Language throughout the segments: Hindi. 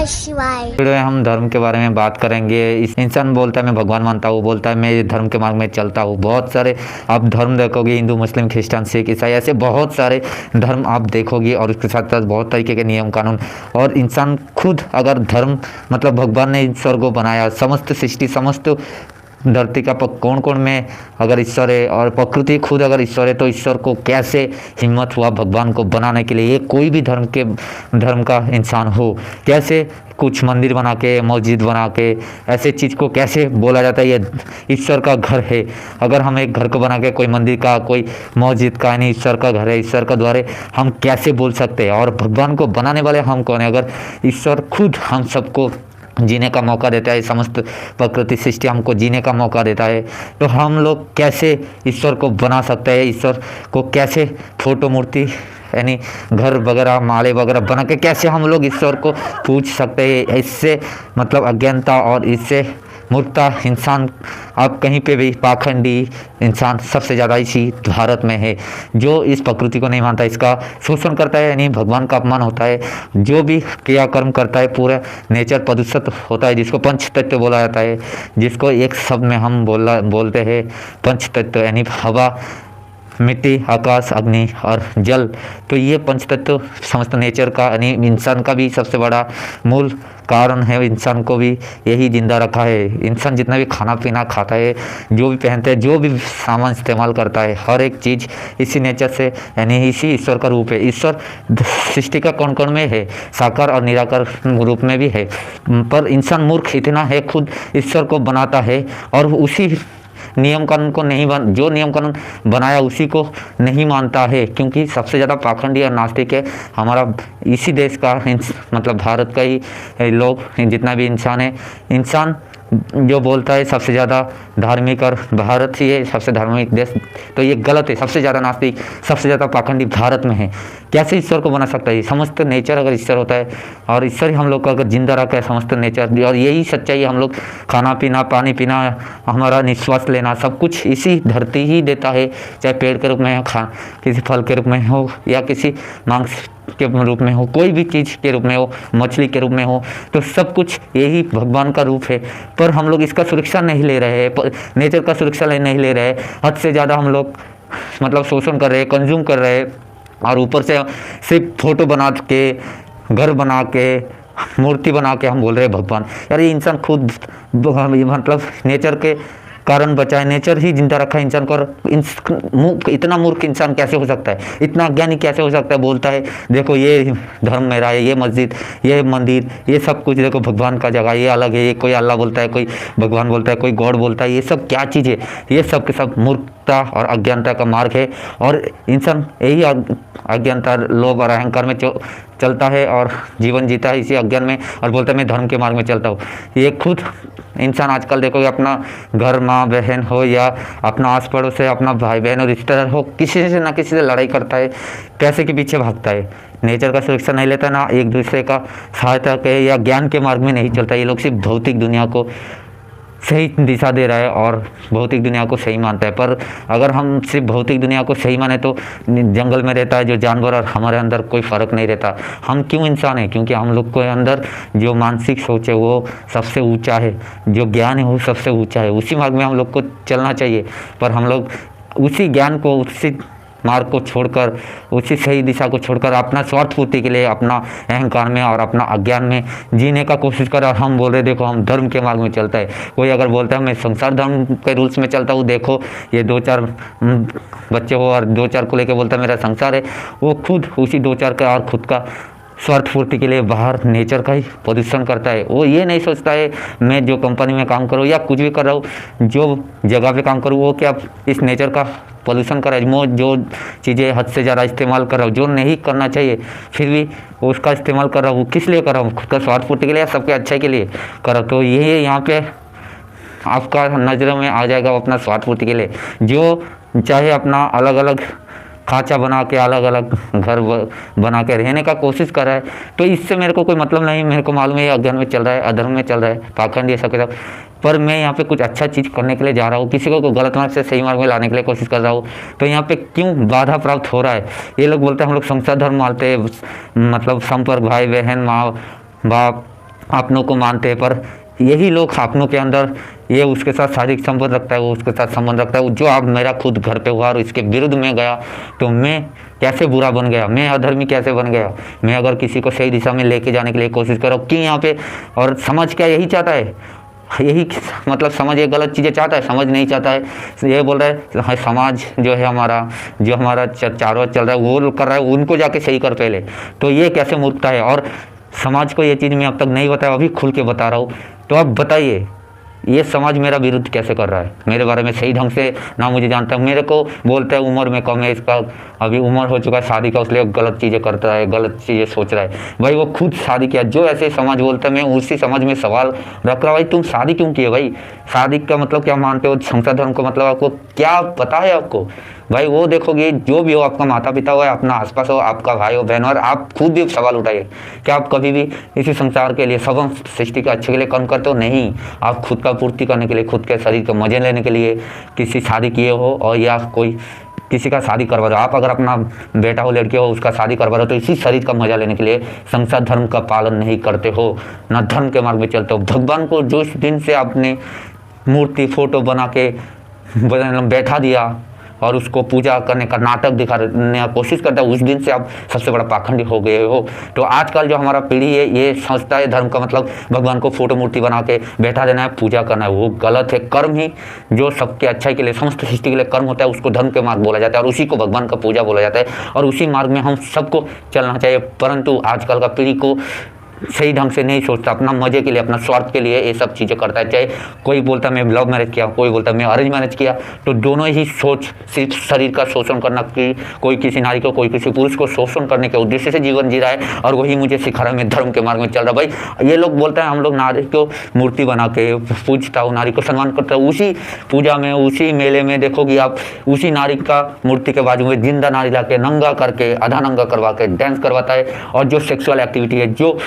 शिवाय। वीडियो में हम धर्म के बारे में बात करेंगे। इंसान बोलता है मैं भगवान मानता हूँ, बोलता है मैं धर्म के मार्ग में चलता हूँ। बहुत सारे आप धर्म देखोगे, हिंदू, मुस्लिम, क्रिश्चियन, सिख, ईसाई, ऐसे बहुत सारे धर्म आप देखोगे और उसके साथ साथ बहुत तरीके के नियम कानून। और इंसान खुद अगर धर्म मतलब भगवान ने ईश्वर को बनाया, समस्त सृष्टि समस्त धरती का कोण कोण में अगर ईश्वर है और प्रकृति खुद अगर ईश्वर है, तो ईश्वर को कैसे हिम्मत हुआ भगवान को बनाने के लिए? ये कोई भी धर्म का इंसान हो, कैसे कुछ मंदिर बना के, मस्जिद बना के, ऐसे चीज़ को कैसे बोला जाता है ये ईश्वर का घर है? अगर हम एक घर को बना के कोई मंदिर का, कोई मस्जिद का, यानी ईश्वर का घर है, ईश्वर का द्वार है, हम कैसे बोल सकते हैं? और भगवान को बनाने वाले हम कौन है? अगर ईश्वर खुद हम सबको जीने का मौका देता है, समस्त प्रकृति सृष्टि हमको जीने का मौका देता है, तो हम लोग कैसे ईश्वर को बना सकते हैं? ईश्वर को कैसे फोटो मूर्ति यानी घर वगैरह, माले वगैरह बना के कैसे हम लोग ईश्वर को पूछ सकते हैं? इससे मतलब अज्ञानता और इससे मूर्खता इंसान, आप कहीं पे भी पाखंडी इंसान सबसे ज़्यादा इसी भारत में है, जो इस प्रकृति को नहीं मानता, इसका शोषण करता है, यानी भगवान का अपमान होता है। जो भी क्रियाकर्म करता है पूरा नेचर प्रदूषित होता है, जिसको पंच तत्व बोला जाता है, जिसको एक शब्द में हम बोलते हैं पंच तत्व, यानी हवा, मिट्टी, आकाश, अग्नि और जल। तो ये पंच तत्व समस्त नेचर का यानी इंसान का भी सबसे बड़ा मूल कारण है। इंसान को भी यही जिंदा रखा है। इंसान जितना भी खाना पीना खाता है, जो भी पहनता है, जो भी सामान इस्तेमाल करता है, हर एक चीज़ इसी नेचर से यानी इसी ईश्वर का रूप है। ईश्वर सृष्टि का कण कण में है, साकार और निराकार रूप में भी है, पर इंसान मूर्ख इतना है, खुद ईश्वर को बनाता है और उसी नियम कानून को नहीं जो नियम कानून बनाया उसी को नहीं मानता है, क्योंकि सबसे ज़्यादा पाखंडी और नास्तिक है हमारा इसी देश का मतलब भारत का ही लोग, जितना भी इंसान है। इंसान जो बोलता है सबसे ज़्यादा धार्मिक और भारत ही है सबसे धार्मिक देश, तो ये गलत है। सबसे ज़्यादा नास्तिक, सबसे ज़्यादा पाखंडी भारत में है। कैसे ईश्वर को बना सकता है? समस्त नेचर अगर ईश्वर होता है और ईश्वर ही हम लोग को अगर जिंदा रखा है, समस्त नेचर, और यही सच्चाई हम लोग खाना पीना, पानी पीना, हमारा निश्वास लेना, सब कुछ इसी धरती ही देता है, चाहे पेड़ के रूप में हो, किसी फल के रूप में हो या किसी मांस के रूप में हो, कोई भी चीज़ के रूप में हो, मछली के रूप में हो, तो सब कुछ यही भगवान का रूप है। पर हम लोग इसका सुरक्षा नहीं ले रहे हैं, नेचर का सुरक्षा नहीं ले रहे हैं। हद से ज़्यादा हम लोग मतलब शोषण कर रहे हैं, कंज्यूम कर रहे हैं, और ऊपर से सिर्फ फोटो बना के, घर बना के, मूर्ति बना के हम बोल रहे हैं भगवान। यार ये इंसान खुद मतलब नेचर के कारण बचा है, नेचर ही जिंदा रखा है इंसान को। और इतना मूर्ख इंसान कैसे हो सकता है? इतना अज्ञानी कैसे हो सकता है? बोलता है देखो ये धर्म मेरा है, ये मस्जिद, ये मंदिर, ये सब कुछ देखो भगवान का जगह, ये अलग है, ये कोई अल्लाह बोलता है, कोई भगवान बोलता है, कोई गॉड बोलता है। ये सब क्या चीज़ है? ये सब के सब मूर्खता और अज्ञानता का मार्ग है। और इंसान यही अज्ञानता, लोभ और अहंकार में चलता है और जीवन जीता है इसी अज्ञान में, और बोलता है मैं धर्म के मार्ग में चलता हूँ। ये खुद इंसान आजकल देखोगे अपना घर, माँ बहन हो या अपना आस पड़ोस से अपना भाई बहन और रिश्तेदार हो, किसी से ना किसी से लड़ाई करता है, पैसे के पीछे भागता है, नेचर का सुरक्षा नहीं लेता, ना एक दूसरे का सहायता के या ज्ञान के मार्ग में नहीं चलता। ये लोग सिर्फ भौतिक दुनिया को सही दिशा दे रहा है और भौतिक दुनिया को सही मानता है। पर अगर हम सिर्फ भौतिक दुनिया को सही माने तो जंगल में रहता है जो जानवर, और हमारे अंदर कोई फ़र्क नहीं रहता। हम क्यों इंसान हैं? क्योंकि हम लोग के अंदर जो मानसिक सोच है वो सबसे ऊंचा है, जो ज्ञान है वो सबसे ऊंचा है। उसी मार्ग में हम लोग को चलना चाहिए, पर हम लोग उसी ज्ञान को, उसी मार्ग को छोड़कर, उसी सही दिशा को छोड़कर अपना स्वार्थ पूर्ति के लिए अपना अहंकार में और अपना अज्ञान में जीने का कोशिश कर। और हम बोल रहे देखो हम धर्म के मार्ग में चलता है। कोई अगर बोलता है मैं संसार धर्म के रूल्स में चलता हूँ, देखो ये 2-4 बच्चे हो और 2-4 को लेकर बोलता है मेरा संसार है, वो खुद उसी 2-4 का और खुद का स्वार्थ पूर्ति के लिए बाहर नेचर का ही प्रदूषण करता है। वो ये नहीं सोचता है मैं जो कंपनी में काम करूँ या कुछ भी कर रहा हूँ, जो जगह पे काम करूँ, वो क्या इस नेचर का प्रदूषण कर रहा है। मैं जो चीज़ें हद से ज़्यादा इस्तेमाल कर रहा हूँ, जो नहीं करना चाहिए, फिर भी उसका इस्तेमाल कर रहा हूँ। किस लिए कर रहा हूँ? खुद का स्वार्थ पूर्ति के लिए या सबके अच्छे के लिए कर रहा हूँ? तो ये यहाँ पे आपका नज़रों में आ जाएगा अपना स्वार्थ पूर्ति के लिए। जो चाहे अपना अलग अलग खांचा बना के, अलग अलग घर बना के रहने का कोशिश कर रहा है, तो इससे मेरे को कोई मतलब नहीं। मेरे को मालूम है ये अज्ञान में चल रहा है, अधर्म में चल रहा है, पाखंड ये सब के सब, पर मैं यहाँ पे कुछ अच्छा चीज़ करने के लिए जा रहा हूँ, किसी को गलत मार्ग से सही मार्ग में लाने के लिए कोशिश कर रहा हूँ। तो यहाँ पे क्यों बाधा प्राप्त हो रहा है? ये लोग बोलते हैं हम लोग संसार धर्म मानते हैं, मतलब संपर्क, भाई बहन, माँ बाप, अपनों को मानते हैं, पर यही लोग अपनों के अंदर ये उसके साथ शारीरिक संबंध रखता है, वो उसके साथ संबंध रखता है, जो आप मेरा खुद घर पे हुआ और इसके विरुद्ध में गया तो मैं कैसे बुरा बन गया, मैं अधर्मी कैसे बन गया। मैं अगर किसी को सही दिशा में लेके जाने के लिए कोशिश करो कि यहाँ पे, और समझ क्या यही चाहता है, यही मतलब समझ ये गलत चीज़ें चाहता है, समझ नहीं चाहता है। ये बोल रहा है समाज जो है हमारा, जो हमारा चारों ओर चल रहा है वो कर रहा है, उनको जाके सही कर पहले। तो ये कैसे मूर्खता है, और समाज को ये चीज़ मैं अब तक नहीं बताया, अभी खुल के बता रहा हूँ। तो अब बताइए ये समाज मेरा विरुद्ध कैसे कर रहा है, मेरे बारे में सही ढंग से ना मुझे जानता है, मेरे को बोलता है उम्र में कम है, इसका अभी उम्र हो चुका है शादी का, उसलिए गलत चीज़ें करता है, गलत चीज़ें सोच रहा है। भाई वो खुद शादी किया, जो ऐसे समाज बोलता है मैं उसी समाज में सवाल रख रहा। भाई तुम शादी क्यों किए, भाई शादी का मतलब क्या मानते हो, संसार धर्म का मतलब आपको क्या पता है आपको। भाई वो देखोगे जो भी हो, आपका माता पिता हो, अपना आसपास हो, आपका भाई हो बहन हो, और आप खुद भी सवाल उठाइए, क्या आप कभी भी इसी संसार के लिए, सब सृष्टि के अच्छे के लिए कर्म करते हो? नहीं, आप खुद का पूर्ति करने के लिए, खुद के शरीर के मजे लेने के लिए किसी शादी किए हो, और या कोई किसी का शादी करवा रहे हो। आप अगर अपना बेटा हो, लड़की हो, उसका शादी करवा रहे हो तो इसी शरीर का मजा लेने के लिए संसार धर्म का पालन नहीं करते हो, ना धर्म के मार्ग में चलते हो। भगवान को जो दिन से आपने मूर्ति फोटो बना के बैठा दिया और उसको पूजा करने का नाटक दिखाने की कोशिश करता है, उस दिन से आप सबसे बड़ा पाखंडी हो गए हो। तो आजकल जो हमारा पीढ़ी है ये सोचता है धर्म का मतलब भगवान को फोटो मूर्ति बना के बैठा देना है, पूजा करना है। वो गलत है। कर्म ही जो सबके अच्छाई के लिए, समस्त सृष्टि के लिए कर्म होता है, उसको धर्म के मार्ग बोला जाता है और उसी को भगवान का पूजा बोला जाता है और उसी मार्ग में हम सबको चलना चाहिए। परंतु आजकल का पीढ़ी को सही ढंग से नहीं सोचता, अपना मजे के लिए, अपना स्वार्थ के लिए ये सब चीज़ें करता है। चाहे कोई बोलता मैं लव मैरिज किया, कोई बोलता मैं अरेंज मैरिज किया, तो दोनों ही सोच सिर्फ शरीर का शोषण करना की, कोई किसी नारी को, कोई किसी पुरुष को शोषण करने के उद्देश्य से जीवन जी रहा है और वही मुझे सिखा रहा है मैं धर्म के मार्ग में चल रहा। भाई ये लोग बोलते हैं हम लोग नारी को मूर्ति बना के पूजता हूँ, नारी को सम्मान करता हूँ। उसी पूजा में, उसी मेले में देखोगी आप, उसी नारी का मूर्ति के बाजू में जिंदा नारी ला के नंगा करके, आधा नंगा करवा के डांस करवाता है। और जो सेक्सुअल एक्टिविटी है, जो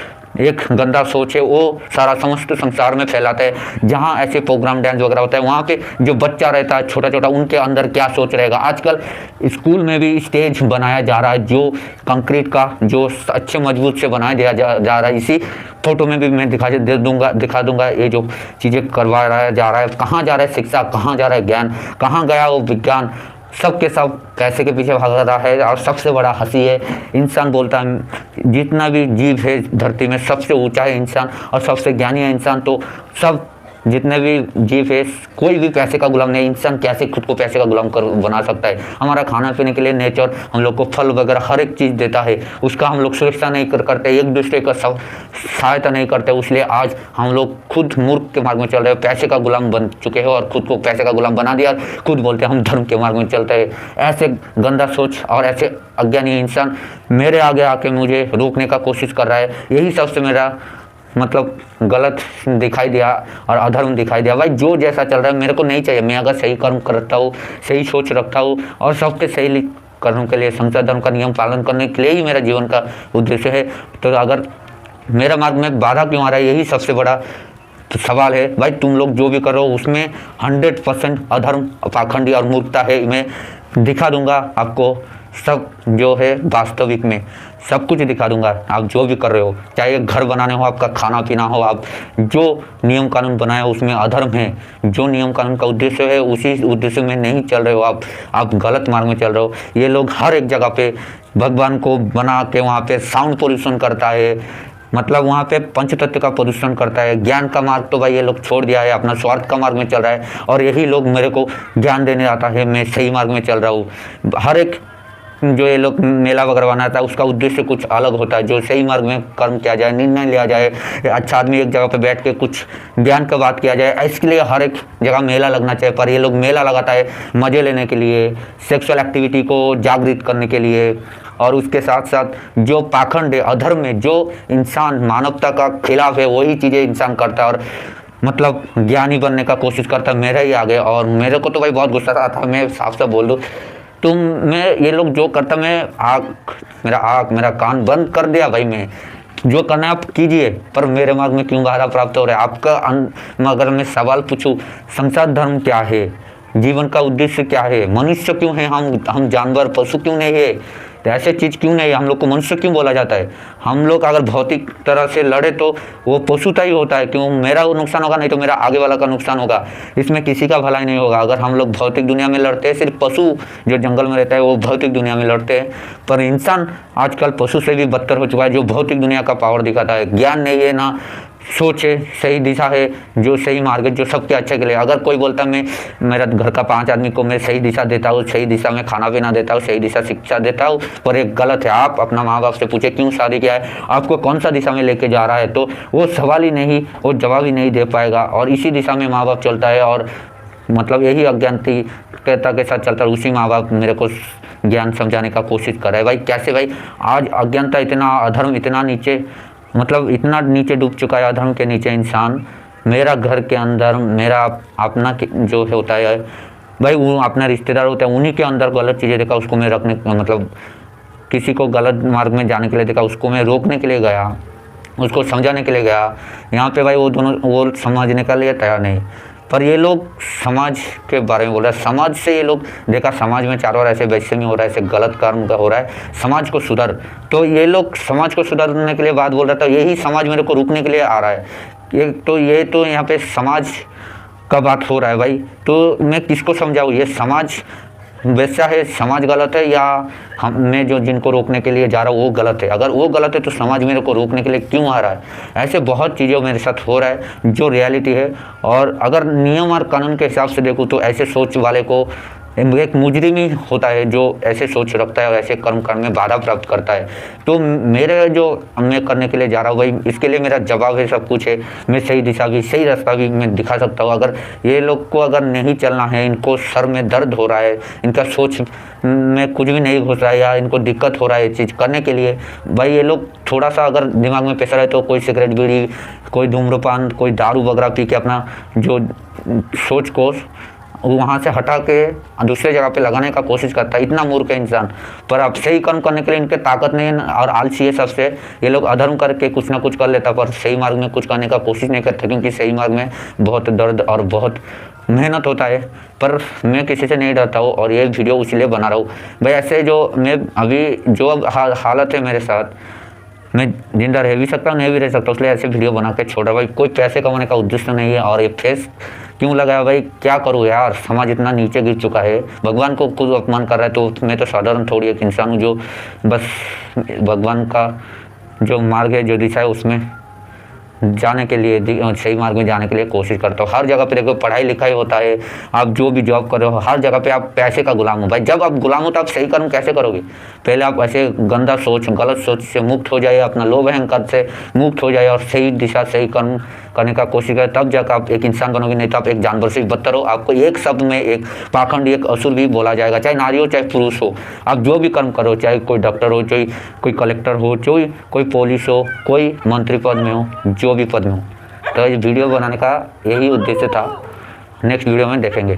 एक गंदा सोच है, वो सारा समस्त संसार में फैलाता है। जहाँ ऐसे प्रोग्राम डांस वगैरह होता है वहाँ पे जो बच्चा रहता है छोटा छोटा, उनके अंदर क्या सोच रहेगा। आजकल स्कूल में भी स्टेज बनाया जा रहा है जो कंक्रीट का, जो अच्छे मजबूत से बनाया जा रहा है। इसी फोटो में भी मैं दिखा दूंगा ये जो चीज़ें करवाया जा रहा है। कहाँ जा रहा है शिक्षा, कहाँ जा रहा है ज्ञान, कहाँ गया वो विज्ञान। सब के सब पैसे के पीछे भाग रहा है। और सबसे बड़ा हंसी है, इंसान बोलता है जितना भी जीव है धरती में सबसे ऊंचा है इंसान और सबसे ज्ञानी है इंसान। तो सब जितने भी जीव है कोई भी पैसे का गुलाम नहीं। इंसान कैसे खुद को पैसे का गुलाम बना सकता है। हमारा खाना पीने के लिए नेचर हम लोग को फल वगैरह हर एक चीज़ देता है, उसका हम लोग सुरक्षा नहीं करते, एक दूसरे का सहायता नहीं करते। इसलिए आज हम लोग खुद मूर्ख के मार्ग में चल रहे हैं, पैसे का गुलाम बन चुके हैं और खुद को पैसे का गुलाम बना दिया। खुद बोलते हैं हम धर्म के मार्ग में चलते हैं। ऐसे गंदा सोच और ऐसे अज्ञानी इंसान मेरे आगे आके मुझे रोकने का कोशिश कर रहा है। यही सबसे मेरा मतलब गलत दिखाई दिया और अधर्म दिखाई दिया। भाई जो जैसा चल रहा है मेरे को नहीं चाहिए। मैं अगर सही कर्म करता हूँ, सही सोच रखता हूँ और सबके सही कर्म के लिए, संसार धर्म का नियम पालन करने के लिए ही मेरा जीवन का उद्देश्य है, तो अगर मेरा मार्ग में बाधा क्यों आ रहा है, यही सबसे बड़ा सवाल है। भाई तुम लोग जो भी करो उसमें 100% अधर्म, पाखंडी और मूर्खता है। मैं दिखा दूंगा आपको सब जो है वास्तविक में सब कुछ दिखा दूंगा। आप जो भी कर रहे हो, चाहे घर बनाने हो, आपका खाना पीना हो, आप जो नियम कानून बनाए हो उसमें अधर्म है। जो नियम कानून का उद्देश्य है उसी उद्देश्य में नहीं चल रहे हो, आप गलत मार्ग में चल रहे हो। ये लोग हर एक जगह पे भगवान को बना के वहाँ पे साउंड पोल्यूशन करता है, मतलब वहाँ पे पंचतत्व का प्रदूषण करता है। ज्ञान का मार्ग तो भाई ये लोग छोड़ दिया है, अपना स्वार्थ का मार्ग में चल रहा है। और यही लोग मेरे को ज्ञान देने आता है मैं सही मार्ग में चल रहा हूँ। हर एक जो ये लोग मेला वगैरह बनाता है उसका उद्देश्य कुछ अलग होता है, जो सही मार्ग में कर्म किया जाए, निर्णय लिया जाए, अच्छा आदमी एक जगह पे बैठ के कुछ ज्ञान का बात किया जाए। इसके लिए हर एक जगह मेला लगना चाहिए। पर ये लोग मेला लगाता है मज़े लेने के लिए, सेक्सुअल एक्टिविटी को जागृत करने के लिए। और उसके साथ साथ जो पाखंड है, अधर्म में जो इंसान मानवता का खिलाफ है वही चीज़ें इंसान करता है और मतलब ज्ञानी बनने का कोशिश करता है मेरे ही आगे। और मेरे को तो भाई बहुत गुस्सा आता है, मैं साफ साफ बोल दूँ मैं ये लोग जो करता, मैं आँख मेरा कान बंद कर दिया। भाई मैं जो करना है आप कीजिए, पर मेरे मार्ग में क्यों बाधा प्राप्त हो रहा है। आपका अगर मैं सवाल पूछूं संसार धर्म क्या है, जीवन का उद्देश्य क्या है, मनुष्य क्यों है, हम जानवर पशु क्यों नहीं है, तो ऐसे चीज़ क्यों नहीं, हम लोग को मनुष्य क्यों बोला जाता है? हम लोग अगर भौतिक तरह से लड़े तो वो पशुता ही होता है, क्यों मेरा वो नुकसान होगा, नहीं तो मेरा आगे वाला का नुकसान होगा, इसमें किसी का भलाई नहीं होगा। अगर हम लोग भौतिक दुनिया में लड़ते हैं, सिर्फ पशु जो जंगल में रहता है वो भौतिक दुनिया में लड़ते हैं, पर इंसान आजकल पशु से भी बदतर हो चुका है, जो भौतिक दुनिया का पावर दिखाता है। ज्ञान नहीं है, ना सोच है, सही दिशा है, जो सही मार्ग है, जो सबके अच्छे के लिए। अगर कोई बोलता है मैं मेरा घर का 5 आदमी को मैं सही दिशा देता हूँ, सही दिशा में खाना पीना देता हूँ, सही दिशा शिक्षा देता हूँ, पर एक गलत है। आप अपना माँ बाप से पूछे क्यों शादी किया है, आपको कौन सा दिशा में लेके जा रहा है, तो वो सवाल ही नहीं, वो जवाब ही नहीं दे पाएगा। और इसी दिशा में माँ बाप चलता है, और मतलब यही अज्ञानता के साथ चलता है। उसी माँ बाप मेरे को ज्ञान समझाने का कोशिश कर रहा है। भाई कैसे भाई, आज अज्ञानता इतना, अधर्म इतना नीचे, मतलब इतना नीचे डूब चुका है अधर्म के नीचे इंसान। मेरा घर के अंदर मेरा अपना जो होता है भाई, वो अपना रिश्तेदार होता है, उन्हीं के अंदर गलत चीज़ें देखा, उसको मैं रखने, मतलब किसी को गलत मार्ग में जाने के लिए देखा, उसको मैं रोकने के लिए गया, उसको समझाने के लिए गया। यहाँ पे भाई वो दोनों वो समझने के लिए तैयार नहीं। पर ये लोग समाज के बारे में बोल रहे हैं, समाज से ये लोग देखा समाज में चारों ओर ऐसे वैषम्य हो रहा है, ऐसे गलत कर्म का हो रहा है, समाज को सुधर। तो ये लोग समाज को सुधारने के लिए बात बोल रहा था, यही समाज मेरे को रोकने के लिए आ रहा है। ये तो यहाँ पे समाज का बात हो रहा है भाई, तो मैं किसको समझाऊँ? ये समाज वैसा है, समाज गलत है, या मैं जो जिनको रोकने के लिए जा रहा हूँ वो गलत है? अगर वो गलत है तो समाज मेरे को रोकने के लिए क्यों आ रहा है? ऐसे बहुत चीज़ें मेरे साथ हो रहा है जो रियलिटी है। और अगर नियम और कानून के हिसाब से देखूँ तो ऐसे सोच वाले को एक मुजरिम ही होता है जो ऐसे सोच रखता है और ऐसे कर्म करने में बाधा प्राप्त करता है। तो मेरे जो मैं करने के लिए जा रहा हूँ भाई, इसके लिए मेरा जवाब है, सब कुछ है। मैं सही दिशा भी, सही रास्ता भी मैं दिखा सकता हूँ। अगर ये लोग को अगर नहीं चलना है, इनको सर में दर्द हो रहा है, इनका सोच में कुछ भी नहीं घुस रहा है, या इनको दिक्कत हो रहा है ये चीज़ करने के लिए, भाई ये लोग थोड़ा सा अगर दिमाग में प्रेशर है तो कोई सिगरेट बीड़ी, कोई धूम्रपान, कोई दारू वगैरह पी के अपना जो सोच को वहाँ से हटा के दूसरे जगह पे लगाने का कोशिश करता है। इतना मूर्ख है इंसान। पर अब सही कर्म करने के लिए इनके ताकत नहीं है, और आलसी है सबसे। ये लोग अधर्म करके कुछ ना कुछ कर लेता, पर सही मार्ग में कुछ करने का कोशिश नहीं करते, क्योंकि सही मार्ग में बहुत दर्द और बहुत मेहनत होता है। पर मैं किसी से नहीं डरता हूँ, और ये वीडियो इसलिए बना रहा हूँ भाई। ऐसे जो मैं अभी जो अब हालत है मेरे साथ, मैं जिंदा रह भी सकता हूँ, नहीं भी रह सकता, इसलिए ऐसे वीडियो बना के छोड़ा भाई। कोई पैसे कमाने का उद्देश्य नहीं है। और ये फेस क्यों लगाया भाई, क्या करूँ यार, समाज इतना नीचे गिर चुका है, भगवान को खुद अपमान कर रहा है। तो मैं तो साधारण थोड़ी एक इंसान हूँ जो बस भगवान का जो मार्ग है, जो दिशा है, उसमें जाने के लिए, सही मार्ग में जाने के लिए कोशिश करता हूँ। हर जगह पे देखो पढ़ाई लिखाई होता है, आप जो भी जॉब कर रहे हो, हर जगह पे आप पैसे का गुलाम हो भाई। जब आप गुलाम हो तो आप सही कर्म कैसे करोगे? पहले आप ऐसे गंदा सोच, गलत सोच से मुक्त हो जाए, अपना लोभ अहंकार से मुक्त हो जाए, और सही दिशा, सही कर्म करने का कोशिश करें, तब जाकर आप एक इंसान बनोगे। नहीं तो आप एक जानवर से बदतर हो। आपको एक शब्द में एक पाखंडी, एक असुर भी बोला जाएगा, चाहे नारी हो चाहे पुरुष हो। आप जो भी कर्म करो, चाहे कोई डॉक्टर हो, चाहे कोई कलेक्टर हो, चाहे कोई पुलिस हो, कोई मंत्री पद में हो, जो भी पद में हो। तो इस वीडियो बनाने का यही उद्देश्य था। नेक्स्ट वीडियो में देखेंगे।